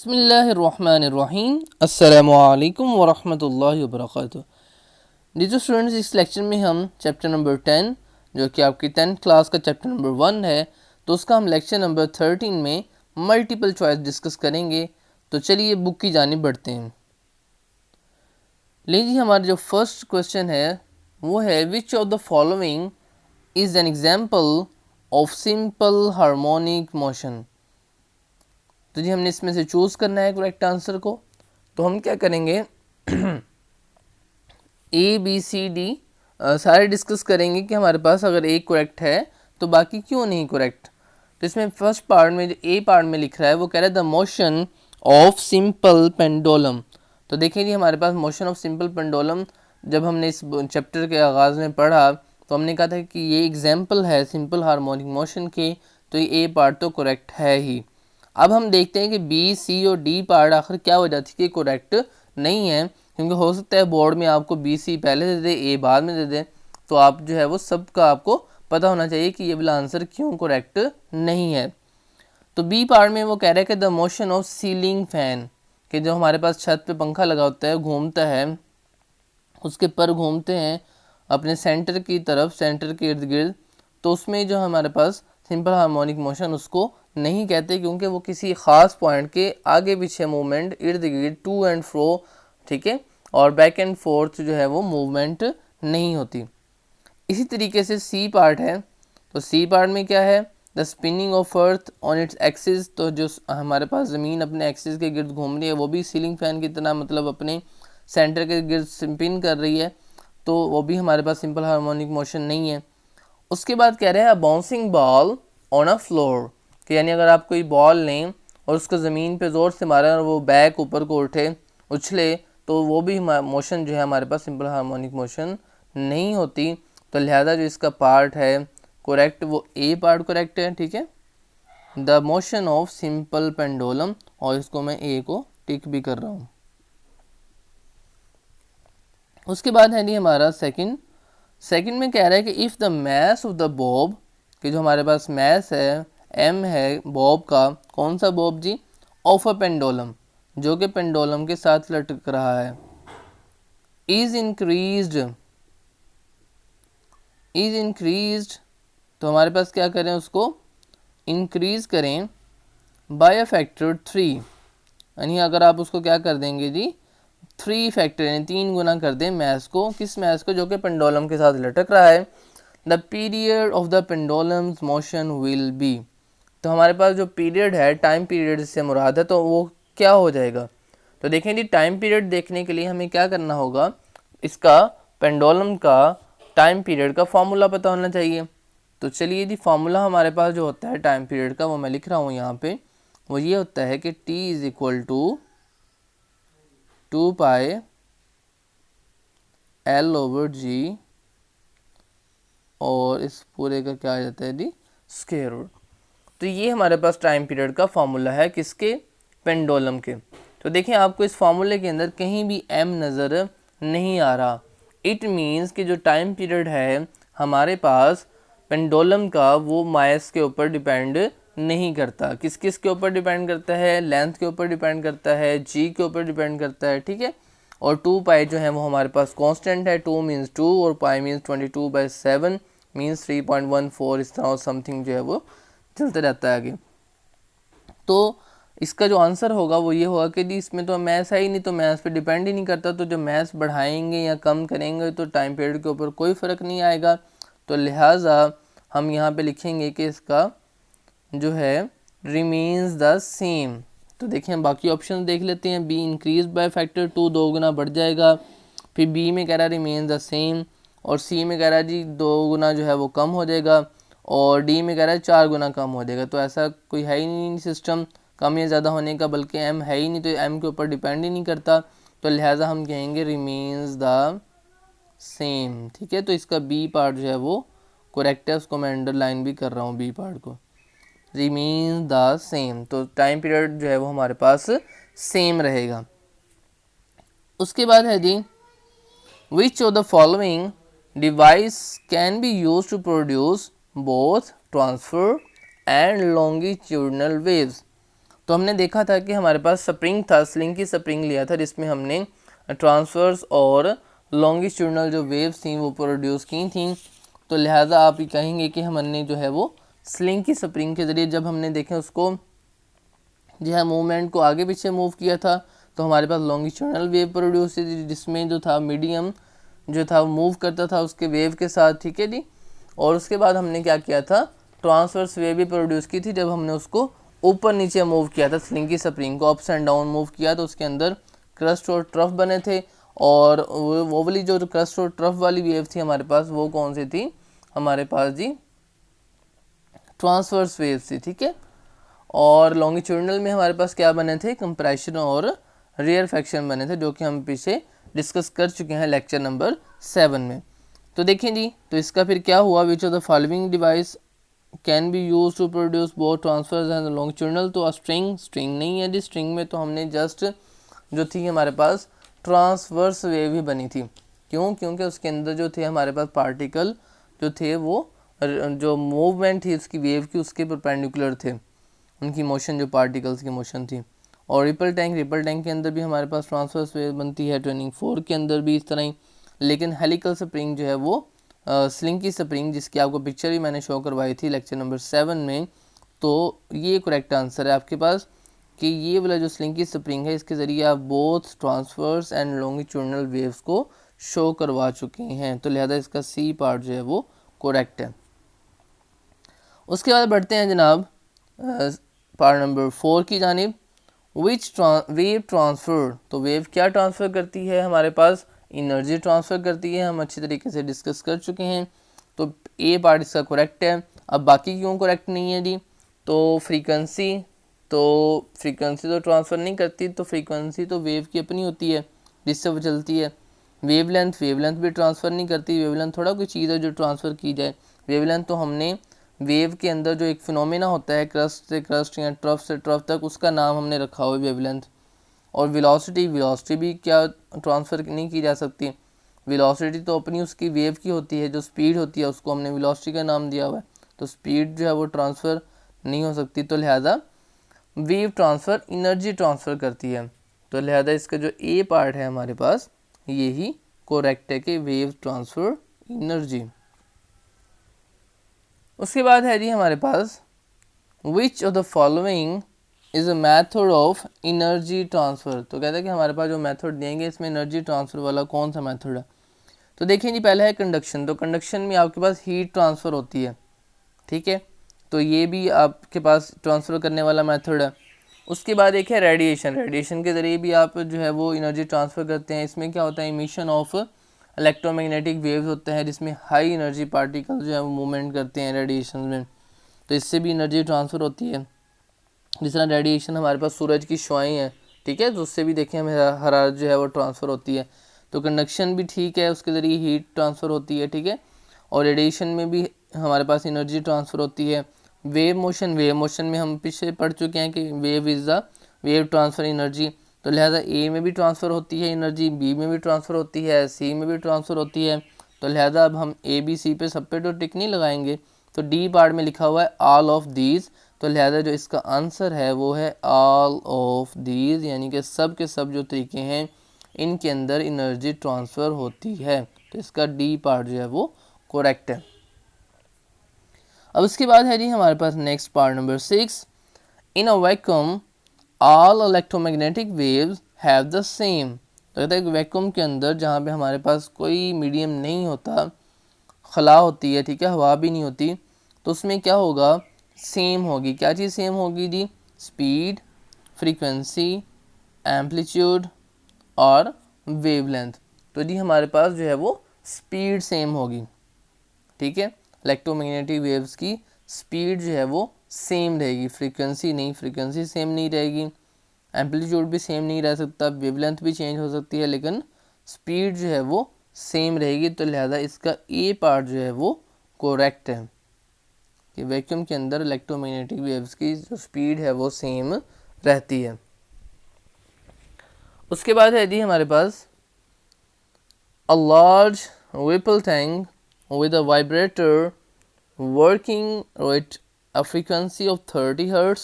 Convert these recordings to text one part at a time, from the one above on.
बिस्मिल्लाहिर्रहमानिर्रहीम अस्सलामुअलैकुम वरहमतुल्लाहि वबरकातुहू। डियर स्टूडेंट्स, इस लेक्चर में हम चैप्टर नंबर 10 जो कि आपकी 10th क्लास का चैप्टर नंबर 1 है, तो उसका हम लेक्चर नंबर 13 में मल्टीपल चॉइस डिस्कस करेंगे। तो चलिए बुक की जानिब बढ़ते हैं। लीजिए, हमारा जो फर्स्ट क्वेश्चन है वो है, विच of the following is an example of simple harmonic motion. तो जी हमने इसमें से चूज़ करना है करेक्ट आंसर को। तो हम क्या करेंगे, ए बी सी डी सारे डिस्कस करेंगे कि हमारे पास अगर एक करेक्ट है तो बाकी क्यों नहीं करेक्ट। तो इसमें फर्स्ट पार्ट में जो ए पार्ट में लिख रहा है वो कह रहा है the motion of simple pendulum. तो देखिए जी, हमारे पास मोशन ऑफ सिंपल पेंडुलम जब हमने इस चैप्टर के आगाज़ में पढ़ा तो हमने कहा था कि ये एग्जाम्पल है सिंपल हार्मोनिक मोशन के, तो ये ए पार्ट तो करेक्ट है ही। अब हम देखते हैं कि बी सी और डी पार्ट आखिर क्या वजह थी कि करेक्ट नहीं है, क्योंकि हो सकता है बोर्ड में आपको बी सी पहले दे दे ए बाद में दे दे, तो आप जो है वो सब का आपको पता होना चाहिए कि ये वाला आंसर क्यों करेक्ट नहीं है। तो बी पार्ट में वो कह रहा है कि the motion of ceiling fan, कि जो हमारे पास छत पे पंखा लगा होता है घूमता है, उसके पर घूमते हैं अपने सेंटर की तरफ, सेंटर के इर्द गिर्द, तो उसमें जो हमारे पास सिंपल हार्मोनिक मोशन उसको नहीं कहते, क्योंकि वो किसी ख़ास पॉइंट के आगे पीछे मूवमेंट, इर्द गिर्द टू एंड फ्रो, ठीक है, और बैक एंड फोर्थ जो है वो मूवमेंट नहीं होती। इसी तरीके से सी पार्ट है, तो सी पार्ट में क्या है, the spinning of earth on its axis. तो जो हमारे पास ज़मीन अपने एक्सिस के गिर्द घूम रही है वो भी सीलिंग फैन की तरह, मतलब अपने सेंटर के गिर्द स्पिन कर रही है, तो वो भी हमारे पास सिंपल हार्मोनिक मोशन नहीं है। उसके बाद कह रहे हैं bouncing ball on a floor, कि यानी अगर आप कोई बॉल लें और उसको ज़मीन पे ज़ोर से मारें और वो बैक ऊपर को उठे उछले, तो वो भी मोशन जो है हमारे पास सिंपल हार्मोनिक मोशन नहीं होती। तो लिहाजा जो इसका पार्ट है करेक्ट वो ए पार्ट करेक्ट है, ठीक है, the motion of simple pendulum, और इसको मैं ए को टिक भी कर रहा हूँ। उसके बाद है नहीं हमारा सेकंड में कह रहा है कि if the mass of the bob, कि जो हमारे पास मैस है एम है बॉब का, कौन सा बॉब जी, ऑफ अ पेंडुलम, जो कि पेंडुलम के साथ लटक रहा है, इज इंक्रीज्ड, तो हमारे पास क्या करें, उसको इंक्रीज करें बाय अ फैक्टर 3, यानी अगर आप उसको क्या कर देंगे जी 3 फैक्टर यानी 3 गुना कर दें मैस को, किस मैस को, जो कि पेंडुलम के साथ लटक रहा है, the period of the pendulums motion will be. तो हमारे पास जो पीरियड है, टाइम पीरियड से मुराद है, तो वो क्या हो जाएगा। तो देखें जी, टाइम पीरियड देखने के लिए हमें क्या करना होगा, इसका पेंडुलम का टाइम पीरियड का फॉर्मूला पता होना चाहिए। तो चलिए जी, फार्मूला हमारे पास जो होता है टाइम पीरियड का वो मैं लिख रहा हूँ यहाँ पे, वो ये होता है कि t is equal to 2 pi L over g, और इस पूरे का क्या आ जाता है जी स्क्वायर रूट। तो ये हमारे पास टाइम पीरियड का फार्मूला है किसके, पेंडुलम के। तो देखें आपको इस फार्मूले के अंदर कहीं भी m नज़र नहीं आ रहा। इट मीन्स कि जो टाइम पीरियड है हमारे पास पेंडुलम का वो मास के ऊपर डिपेंड नहीं करता। किस किस के ऊपर डिपेंड करता है, लेंथ के ऊपर डिपेंड करता है, जी के ऊपर डिपेंड करता है, ठीक है। और 2 पाई जो है वो हमारे पास कांस्टेंट है, 2 मीन्स 2 और पाई मीन्स 22/7 मीन्स 3.14, इस तरह समथिंग जो है वो चलता रहता है आगे। तो इसका जो आंसर होगा वो ये होगा कि जी इसमें तो मैथ्स है ही नहीं, तो मैथ्स पे डिपेंड ही नहीं करता, तो जो मैथ्स बढ़ाएंगे या कम करेंगे तो टाइम पीरियड के ऊपर कोई फ़र्क नहीं आएगा। तो लिहाजा हम यहाँ पे लिखेंगे कि इसका जो है रिमेन्स द सेम। तो देखिए हम बाकी ऑप्शन देख लेते हैं, बी इंक्रीज बाय फैक्टर 2, 2 गुना बढ़ जाएगा, फिर बी में कह रहा है रिमेन्स द सेम, और सी में कह रहा है जी 2 गुना जो है वो कम हो जाएगा, और डी में कह रहा है 4 गुना कम हो जाएगा। तो ऐसा कोई है ही नहीं सिस्टम कम या ज़्यादा होने का, बल्कि एम है ही नहीं, तो एम के ऊपर डिपेंड ही नहीं करता, तो लिहाजा हम कहेंगे रिमेन्स द सेम, ठीक है। तो इसका बी पार्ट जो है वो करेक्ट है, उसको मैं अंडरलाइन भी कर रहा हूँ बी पार्ट को, रिमेन्स द सेम। तो टाइम पीरियड जो है वो हमारे पास सेम रहेगा। उसके बाद है जी, which of the following device can be use to produce both transfer and longitudinal waves. तो हमने देखा था कि हमारे पास स्प्रिंग था, स्लिंग की स्प्रिंग लिया था जिसमें हमने ट्रांसवर्स और लॉन्गिट्यूडनल जो वेव्स थी वो प्रोड्यूस की थी। तो लिहाजा आप ये कहेंगे कि हमने जो है वो स्लिंग की स्प्रिंग के ज़रिए जब हमने देखें उसको जो है मूवमेंट को आगे पीछे मूव किया था तो हमारे पास लॉन्गिट्यूडनल वेव प्रोड्यूस थी जिसमें जो था मीडियम जो था मूव करता था उसके वेव के साथ, ठीक है जी। और उसके बाद हमने क्या किया था, ट्रांसवर्स वेव भी प्रोड्यूस की थी जब हमने उसको ऊपर नीचे मूव किया था, स्लिंग की स्प्रिंग को अप्स एंड डाउन मूव किया तो उसके अंदर क्रस्ट और ट्रफ बने थे। और वो वाली जो क्रस्ट और ट्रफ वाली वेव थी हमारे पास वो कौन सी थी, हमारे पास जी ट्रांसवर्स वेव थी, ठीक है। और लॉन्गिट्यूडनल में हमारे पास क्या बने थे, कंप्रेशन और रेयरफेक्शन बने थे, जो कि हम पीछे डिस्कस कर चुके हैं लेक्चर नंबर 7 में। तो देखें जी, तो इसका फिर क्या हुआ, which of the following device can be use to produce both transfers and longitudinal. तो स्ट्रिंग नहीं है जी, स्ट्रिंग में तो हमने जस्ट जो थी हमारे पास ट्रांसवर्स वेव ही बनी थी। क्यों, क्योंकि उसके अंदर जो थे हमारे पास पार्टिकल जो थे वो जो मूवमेंट थी उसकी वेव की उसके परपेंडिकुलर थे, उनकी मोशन जो पार्टिकल्स की मोशन थी। और रिपल टैंक के अंदर भी हमारे पास ट्रांसवर्स वेव बनती है, ट्रेनिंग 4 के अंदर भी इस तरह ही। लेकिन हेलिकल स्प्रिंग जो है वो स्लिंग की स्प्रिंग जिसकी आपको पिक्चर भी मैंने शो करवाई थी लेक्चर नंबर 7 में, तो ये करेक्ट आंसर है आपके पास कि ये वाला जो स्लिंग की स्प्रिंग है इसके ज़रिए आप both transverse and longitudinal waves को शो करवा चुके हैं। तो लिहाजा इसका सी पार्ट जो है वो करेक्ट है। उसके बाद बढ़ते हैं जनाब पार्ट नंबर 4 की जानिब, विच वेव ट्रांसफ़र। तो वेव क्या ट्रांसफ़र करती है, हमारे पास एनर्जी ट्रांसफ़र करती है, हम अच्छी तरीके से डिस्कस कर चुके हैं। तो ए पार्ट इसका करेक्ट है। अब बाकी क्यों करेक्ट नहीं है जी, तो फ्रीक्वेंसी तो ट्रांसफ़र नहीं करती, तो फ्रीक्वेंसी तो वेव की अपनी होती है जिससे वो चलती है। वेवलेंथ भी ट्रांसफ़र नहीं करती, वेवलेंथ थोड़ा कोई चीज़ है जो ट्रांसफ़र की जाए। वेवलेंथ तो हमने वेव के अंदर जो एक फिनोमेना होता है क्रस्ट से क्रस्ट या ट्रफ से ट्रफ तक, उसका नाम हमने रखा हुआ है वेवलेंथ। और वेलोसिटी भी क्या ट्रांसफ़र नहीं की जा सकती, वेलोसिटी तो अपनी उसकी वेव की होती है, जो स्पीड होती है उसको हमने वेलोसिटी का नाम दिया हुआ है, तो स्पीड जो है वो ट्रांसफ़र नहीं हो सकती। तो लिहाजा वेव ट्रांसफ़र एनर्जी ट्रांसफ़र करती है। तो लिहाजा इसका जो ए पार्ट है हमारे पास यही करेक्ट है कि वेव ट्रांसफ़र एनर्जी। उसके बाद है जी हमारे पास which of the following is a method of energy transfer. तो कहते हैं कि हमारे पास जो मेथड देंगे इसमें एनर्जी ट्रांसफ़र वाला कौन सा मेथड है। तो देखिए जी, पहला है कंडक्शन। तो कंडक्शन में आपके पास हीट ट्रांसफ़र होती है, ठीक है, तो ये भी आपके पास ट्रांसफ़र करने वाला मेथड है। उसके बाद एक है रेडिएशन के ज़रिए भी आप जो है वो एनर्जी ट्रांसफ़र करते हैं। इसमें क्या होता है, इमिशन ऑफ इलेक्ट्रोमैग्नेटिक वेव्स होते हैं जिसमें हाई एनर्जी पार्टिकल जो है वो मूवमेंट करते हैं रेडिएशन में, तो इससे भी एनर्जी ट्रांसफ़र होती है। जिस तरह रेडिएशन हमारे पास सूरज की शुआएँ हैं, ठीक है, तो उससे भी देखें हमें हरारत जो है वो ट्रांसफ़र होती है। तो कंडक्शन भी ठीक है, उसके ज़रिए हीट ट्रांसफ़र होती है, ठीक है। और रेडिएशन में भी हमारे पास एनर्जी ट्रांसफ़र होती है। वेव मोशन में हम पीछे पढ़ चुके हैं कि wave is the wave transfer energy. तो लिहाजा ए में भी ट्रांसफ़र होती है एनर्जी, बी में भी ट्रांसफ़र होती है, सी में भी ट्रांसफ़र होती है। तो लिहाजा अब हम ए बी सी पे सब पे तो टिक नहीं लगाएंगे, तो डी पार्ट में लिखा हुआ है ऑल ऑफ दीज। तो लिहाजा जो इसका आंसर है वो है ऑल ऑफ दीज, यानी कि सब के सब जो तरीके हैं इनके अंदर एनर्जी ट्रांसफ़र होती है। तो इसका डी पार्ट जो है वो करेक्ट है। अब उसके बाद है जी हमारे पास next part number 6, in a vacuum all electromagnetic waves have the same. तो कहता है कि वैक्यूम के अंदर जहाँ पे हमारे पास कोई मीडियम नहीं होता, खला होती है, ठीक है, हवा भी नहीं होती, तो उसमें क्या होगा, सेम होगी। क्या चीज़ सेम होगी जी, स्पीड, फ्रीक्वेंसी, एम्पलीट्यूड और वेवलेंथ। तो जी हमारे पास जो है वो स्पीड सेम होगी, ठीक है, इलेक्ट्रोमैग्नेटिक वेव्स की स्पीड जो है वो सेम रहेगी, फ्रीक्वेंसी नहीं, फ्रीक्वेंसी सेम नहीं रहेगी, एम्पलीट्यूड भी सेम नहीं रह सकता, वेवलेंथ भी चेंज हो सकती है, लेकिन स्पीड जो है वो सेम रहेगी। तो लिहाजा इसका ए पार्ट जो है वो करेक्ट है कि वैक्यूम के अंदर इलेक्ट्रोमैग्नेटिक वेव्स की जो स्पीड है वो सेम रहती है। उसके बाद है जी हमारे पास a large ripple tank with a vibrator working at a frequency of 30 Hz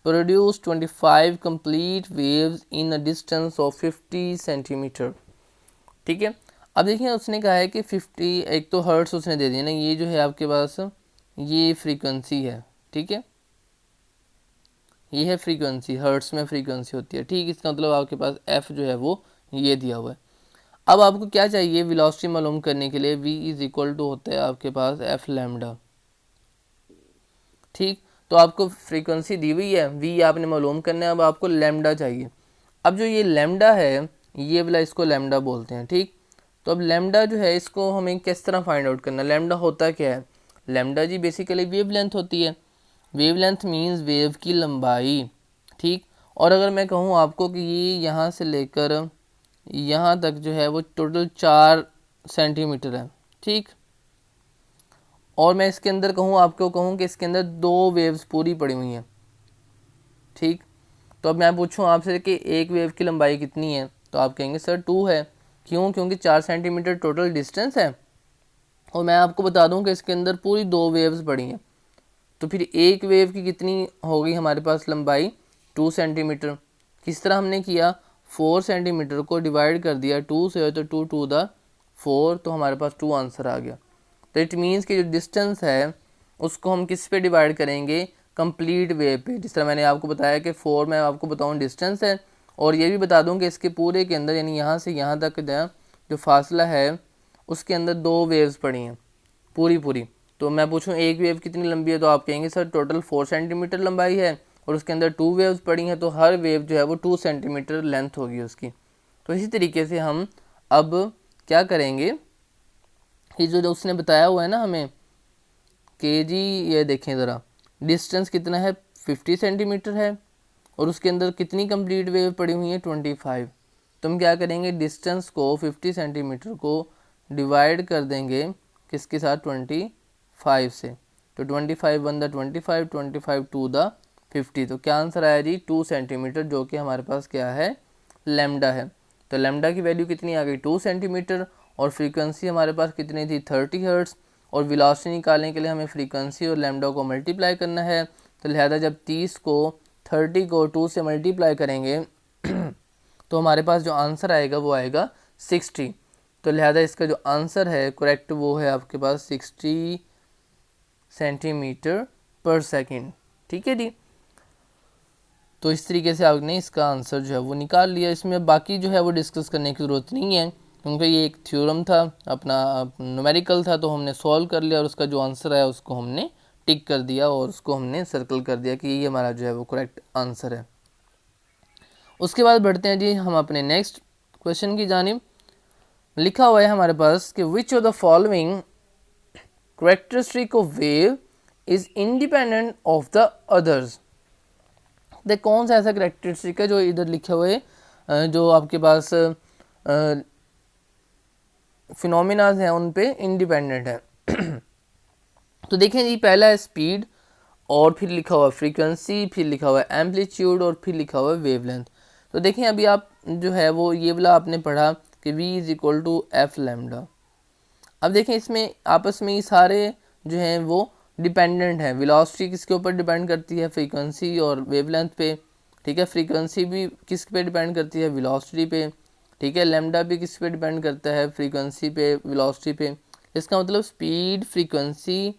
produce 25 complete waves in a distance of 50 centimetre. ठीक है, अब देखिए उसने कहा है कि 50, एक तो हर्ट्स उसने दे दिया ना, ये जो है आपके पास ये फ्रीक्वेंसी है। ठीक है, ये है फ्रीक्वेंसी, हर्ट्स में फ्रीक्वेंसी होती है। ठीक, इसका मतलब आपके पास एफ जो है वो ये दिया हुआ है। अब आपको क्या चाहिए वेलोसिटी मालूम करने के लिए, v इज इक्वल टू होता है आपके पास एफ लैम्डा। ठीक, तो आपको फ्रीक्वेंसी दी हुई है, v आपने मालूम करना है, अब आपको लैम्डा चाहिए। अब जो ये लैम्डा है, ये वाला इसको लैम्डा बोलते हैं। ठीक, तो अब लैम्डा जो है इसको हमें किस तरह फाइंड आउट करना है, लैम्डा होता क्या है, लैम्डा जी बेसिकली वेव लेंथ होती है। वेव लेंथ मीन्स वेव की लंबाई। ठीक, और अगर मैं कहूँ आपको कि ये यहाँ से लेकर यहाँ तक जो है वो टोटल 4 सेंटीमीटर है। ठीक, और मैं इसके अंदर आपको कहूँ कि इसके अंदर 2 वेव्स पूरी पड़ी हुई हैं। ठीक, तो अब मैं पूछूं आपसे कि एक वेव की लंबाई कितनी है, तो आप कहेंगे सर 2 है। क्यों? क्योंकि 4 सेंटीमीटर टोटल डिस्टेंस है, और मैं आपको बता दूं कि इसके अंदर पूरी 2 वेव्स पड़ी हैं। तो फिर एक वेव की कितनी होगी हमारे पास लंबाई, 2 सेंटीमीटर। किस तरह हमने किया, 4 सेंटीमीटर को डिवाइड कर दिया 2 से, तो 2 टू द 4, तो हमारे पास 2 आंसर आ गया। तो इट मीन्स कि जो डिस्टेंस है उसको हम किस पे डिवाइड करेंगे, कंप्लीट वेव पे। जिस तरह मैंने आपको बताया कि 4 मैं आपको बताऊँ डिस्टेंस है, और ये भी बता दूँ कि इसके पूरे के अंदर यानी यहाँ से यहाँ तक जो फासला है उसके अंदर 2 वेव्स पड़ी हैं पूरी। तो मैं पूछूं एक वेव कितनी लंबी है, तो आप कहेंगे सर टोटल 4 सेंटीमीटर लंबाई है, और उसके अंदर 2 वेव्स पड़ी हैं, तो हर वेव जो है वो 2 सेंटीमीटर लेंथ होगी उसकी। तो इसी तरीके से हम अब क्या करेंगे कि जो उसने बताया हुआ है ना हमें कि जी ये देखें ज़रा, डिस्टेंस कितना है 50 सेंटीमीटर है, और उसके अंदर कितनी कंप्लीट वेव पड़ी हुई है 25। तो हम क्या करेंगे, डिस्टेंस को 50 सेंटीमीटर को डिवाइड कर देंगे किसके साथ, 25 से। तो 25 वन द 25, 25 टू द 50, तो क्या आंसर आया जी 2 सेंटीमीटर, जो कि हमारे पास क्या है, लैम्डा है। तो लैम्डा की वैल्यू कितनी आ गई 2 सेंटीमीटर, और फ्रीक्वेंसी हमारे पास कितनी थी 30 हर्ट्स, और वेलोसिटी निकालने के लिए हमें फ्रीक्वेंसी और लैम्डा को मल्टीप्लाई करना है। तो लिहाजा जब 30 को 30 को 2 से मल्टीप्लाई करेंगे तो हमारे पास जो आंसर आएगा वो आएगा 60। तो लिहाजा इसका जो आंसर है करेक्ट वो है आपके पास 60 सेंटीमीटर पर सेकंड। ठीक है जी, तो इस तरीके से आपने इसका आंसर जो है वो निकाल लिया। इसमें बाकी जो है वो डिस्कस करने की ज़रूरत नहीं है, क्योंकि ये एक थ्योरम था, अपना न्यूमेरिकल था, तो हमने सॉल्व कर लिया और उसका जो आंसर आया उसको हमने टिक कर दिया और उसको हमने सर्कल कर दिया कि ये हमारा जो है वो करेक्ट आंसर है। उसके बाद बढ़ते हैं जी हम अपने नेक्स्ट क्वेश्चन की जानिब। लिखा हुआ है हमारे पास कि विच of the following characteristic of wave is independent of the others. देख कौन सा ऐसा कैरेक्टरिस्टिक है जो इधर लिखे हुए जो आपके पास फिनोमिनाज हैं उन पे इंडिपेंडेंट है। तो देखें जी, पहला है स्पीड, और फिर लिखा हुआ फ्रीक्वेंसी, फिर लिखा हुआ एम्पलीट्यूड, और फिर लिखा हुआ वेवलेंथ। तो देखें अभी आप जो है वो ये वाला आपने पढ़ा कि v is equal to F lambda. अब देखें इसमें आपस में ये सारे जो हैं वो डिपेंडेंट है। वेलोसिटी किसके ऊपर डिपेंड करती है, फ्रीक्वेंसी और वेवलेंथ पे। ठीक है, फ्रीक्वेंसी भी किस पे डिपेंड करती है, वेलोसिटी पे। ठीक है, लैम्डा भी किस पे डिपेंड करता है, फ्रीक्वेंसी पे, वेलोसिटी पे। इसका मतलब स्पीड, फ्रीक्वेंसी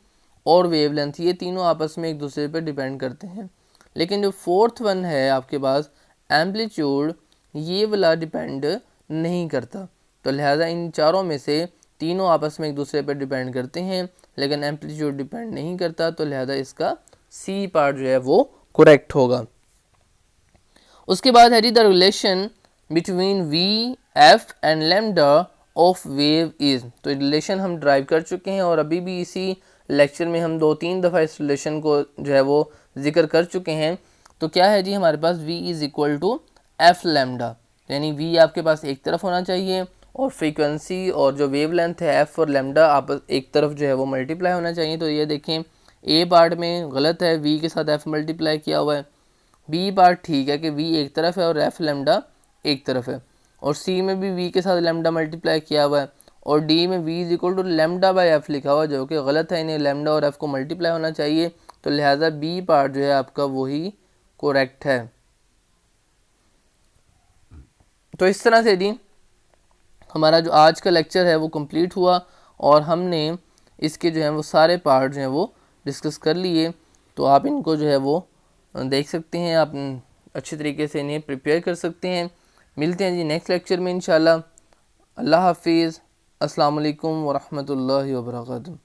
और वेवलेंथ ये तीनों आपस में एक दूसरे पे डिपेंड करते हैं। लेकिन जो फोर्थ वन है आपके पास एम्पलीट्यूड, ये वाला डिपेंड नहीं करता। तो लिहाजा इन चारों में से तीनों आपस में एक दूसरे पर डिपेंड करते हैं, लेकिन एम्पलीट्यूड डिपेंड नहीं करता। तो लिहाजा इसका सी पार्ट जो है वो करेक्ट होगा। उसके बाद है the relation between V F and lambda of wave is. तो रिलेशन हम ड्राइव कर चुके हैं, और अभी भी इसी लेक्चर में हम 2-3 दफ़ा इस रिलेशन को जो है वो जिक्र कर चुके हैं। तो क्या है जी हमारे पास v is equal to F lambda, यानी v आपके पास एक तरफ होना चाहिए, और फ्रीक्वेंसी और जो वेव लेंथ है एफ और लैम्डा आपस एक तरफ जो है वो मल्टीप्लाई होना चाहिए। तो ये देखें ए पार्ट में गलत है, v के साथ एफ मल्टीप्लाई किया हुआ है। बी पार्ट ठीक है कि v एक तरफ है और एफ लैम्डा एक तरफ है, और सी में भी v के साथ लैम्डा मल्टीप्लाई किया हुआ है, और डी में v is equal to lambda by F लिखा हुआ है, जो कि गलत है। इन्हें लैम्डा और एफ को मल्टीप्लाई होना चाहिए। तो लिहाजा बी पार्ट जो है आपका वही करेक्ट है। तो इस तरह से जी हमारा जो आज का लेक्चर है वो कंप्लीट हुआ और हमने इसके जो है वो सारे पार्ट जो हैं वो डिस्कस कर लिए। तो आप इनको जो है वो देख सकते हैं, आप अच्छे तरीके से इन्हें प्रिपेयर कर सकते हैं। मिलते हैं जी नेक्स्ट लेक्चर में इंशाल्लाह। अल्लाह हाफिज़। अस्सलाम वालेकुम व रहमतुल्लाहि व बरकातुहू।